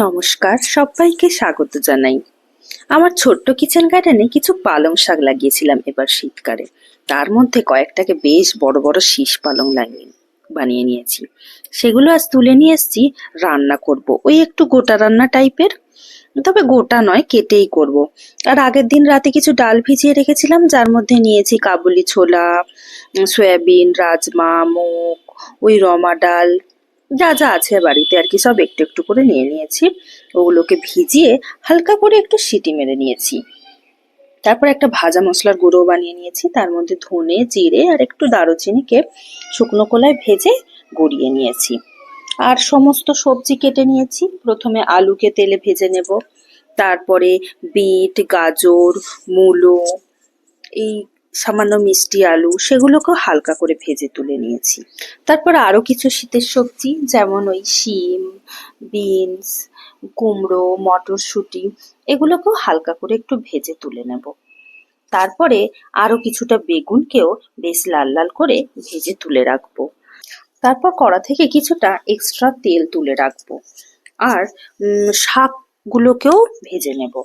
নমস্কার, সবাইকে স্বাগত জানাই। আমার ছোট্ট কিচেন গার্ডেনে কিছু পালং শাক লাগিয়েছিলাম এবার শীতকালে। তার মধ্যে কয়েকটাকে বেশ বড় বড় শীষ পালং বানিয়ে নিয়েছি। সেগুলো আজ তুলে নিয়ে এসেছি, রান্না করব। ওই একটু গোটা রান্না টাইপের, তবে গোটা নয়, কেটেই করব। আর আগের দিন রাতে কিছু ডাল ভিজিয়ে রেখেছিলাম, যার মধ্যে নিয়েছি কাবুলি ছোলা, সয়াবিন, রাজমা, মুগ, ওই রমা ডাল, যা যা আছে বাড়িতে আর কি, সব একটু একটু করে নিয়ে নিয়েছি। ওগুলোকে ভিজিয়ে হালকা করে একটু সিটি মেরে নিয়েছি। তারপর একটা ভাজা মশলার গুঁড়ো বানিয়ে নিয়েছি, তার মধ্যে ধনে, জিরে আর একটু দারুচিনিকে শুকনো কলায় ভেজে গড়িয়ে নিয়েছি। আর সমস্ত সবজি কেটে নিয়েছি। প্রথমে আলুকে তেলে ভেজে নেব, তারপরে বিট, গাজর, মূলো, এই সামান্য মিষ্টি আলু, সেগুলোকেও হালকা করে ভেজে তুলে নিয়েছি। তারপর আরো কিছু শীতের সবজি, যেমন ওই শিম, বিনস, কুমড়ো, মটরশুঁটি, এগুলোকেও হালকা করে একটু ভেজে তুলে নেব। তারপরে আরো কিছুটা বেগুনকেও বেশ লাল লাল করে ভেজে তুলে রাখবো। তারপর কড়া থেকে কিছুটা এক্সট্রা তেল তুলে রাখবো। আর শাকগুলোকেও ভেজে নেব।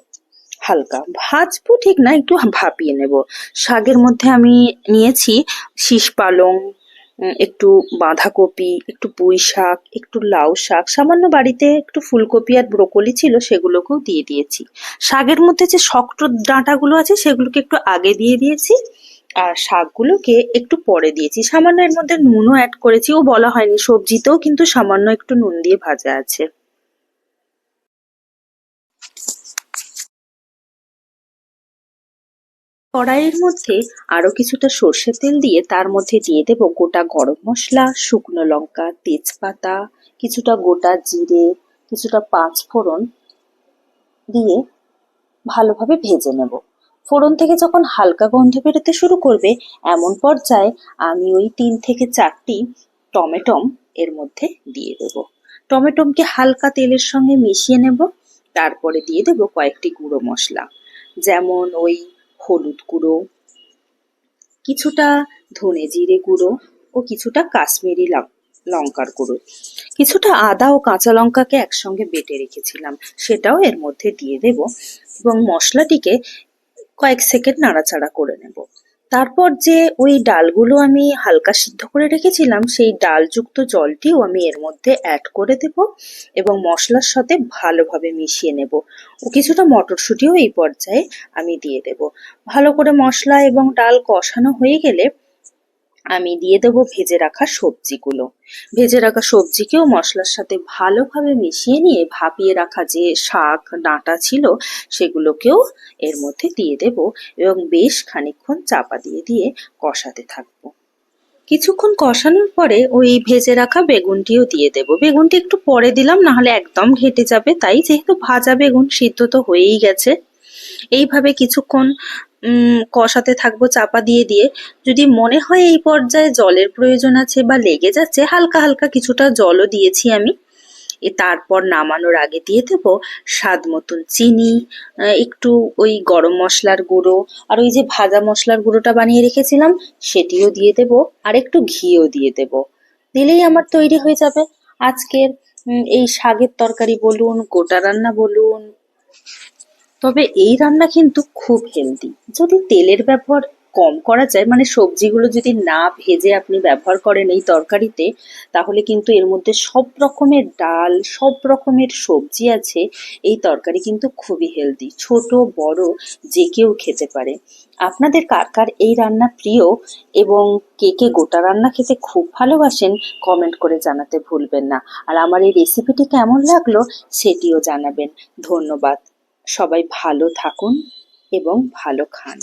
হালকা ভাজবো ঠিক না, একটু ভাপিয়ে নেব। শাকের মধ্যে আমি নিয়েছি শীষ পালং, একটু বাঁধাকপি, একটু পুঁই শাক, একটু লাউ শাক, সামান্য বাড়িতে একটু ফুলকপি আর ব্রোকলি ছিল, সেগুলোকেও দিয়ে দিয়েছি। শাকের মধ্যে যে শক্ত ডাঁটাগুলো আছে সেগুলোকে একটু আগে দিয়ে দিয়েছি, আর শাকগুলোকে একটু পরে দিয়েছি। সামান্য এর মধ্যে নুনও অ্যাড করেছি, ও বলা হয়নি, সবজিতেও কিন্তু সামান্য একটু নুন দিয়ে ভাজা আছে। কড়াইয়ের মধ্যে আরো কিছুটা সর্ষের তেল দিয়ে তার মধ্যে দিয়ে দেব গোটা গরম মশলা, শুকনো লঙ্কা, তেজপাতা, কিছুটা গোটা জিরে, কিছুটা পাঁচ ফোড়ন দিয়ে ভালোভাবে ভেজে নেব। ফোড়ন থেকে যখন হালকা গন্ধ বেরোতে শুরু করবে, এমন পর্যায়ে আমি ওই 3 থেকে 4টি টমেটম এর মধ্যে দিয়ে দেব। টমেটমকে হালকা তেলের সঙ্গে মিশিয়ে নেব। তারপরে দিয়ে দেব কয়েকটি গুঁড়ো মশলা, যেমন ওই হলুদ গুঁড়ো, কিছুটা ধনে জিরে গুঁড়ো ও কিছুটা কাশ্মীরি লঙ্কার গুঁড়ো। কিছুটা আদা ও কাঁচা লঙ্কাকে একসঙ্গে বেটে রেখেছিলাম, সেটাও এর মধ্যে দিয়ে দেব এবং মশলাটিকে কয়েক সেকেন্ড নাড়াচাড়া করে নেব। তারপর যে ওই ডালগুলো আমি হালকা সিদ্ধ করে রেখেছিলাম, সেই ডালযুক্ত জলটিও আমি এর মধ্যে অ্যাড করে দেব এবং মশলার সাথে ভালোভাবে মিশিয়ে নেব। ও কিছুটা মটরশুঁটিও এই পর্যায়ে আমি দিয়ে দেব। ভালো করে মশলা এবং ডাল কষানো হয়ে গেলে আমি দিয়ে দেবো ভেজে রাখা সবজিগুলো। ভেজে রাখা সবজিকেও মশলার সাথে ভালোভাবে মিশিয়ে নিয়ে ভাপিয়ে রাখা যে শাক ডাঁটা ছিল, সেগুলোকেও এর মধ্যে দিয়ে দেব এবং বেশ খানিকক্ষণ চাপা দিয়ে দিয়ে কষাতে থাকবো। কিছুক্ষণ কষানোর পরে ওই ভেজে রাখা বেগুনটিও দিয়ে দেব। বেগুনটি একটু পরে দিলাম, না হলে একদম ঘেটে যাবে, তাই যেহেতু ভাজা বেগুন, সিদ্ধ তো হয়েই গেছে। এইভাবে কিছুক্ষণ কষাতে থাকবো চাপা দিয়ে দিয়ে। যদি মনে হয় এই পর্যায়ে জলের প্রয়োজন আছে বা লেগে যাচ্ছে, হালকা হালকা কিছুটা জলও দিয়েছি আমি। তারপর নামানোর আগে দিয়ে দেব স্বাদ মতন চিনি, একটু ওই গরম মশলার গুঁড়ো, আর ওই যে ভাজা মশলার গুঁড়োটা বানিয়ে রেখেছিলাম সেটিও দিয়ে দেব, আর একটু ঘিও দিয়ে দেব। দিলেই আমার তৈরি হয়ে যাবে আজকের এই শাকের তরকারি বলুন, গোটা রান্না বলুন। তবে এই রান্না কিন্তু খুব হেলদি। যদি তেলের ব্যবহার কম করা যায়, মানে সবজিগুলো যদি না ভেজে আপনি ব্যবহার করেন এই তরকারিতে, তাহলে কিন্তু এর মধ্যে সব রকমের ডাল, সব রকমের সবজি আছে। এই তরকারি কিন্তু খুবই হেলদি, ছোট বড় যে কেউ খেতে পারে। আপনাদের কার কার এই রান্না প্রিয় এবং কে কে গোটা রান্না খেতে খুব ভালোবাসেন, কমেন্ট করে জানাতে ভুলবেন না। আর আমার এই রেসিপিটি কেমন লাগলো সেটিও জানাবেন। ধন্যবাদ। সবাই ভালো থাকুন এবং ভালো খান।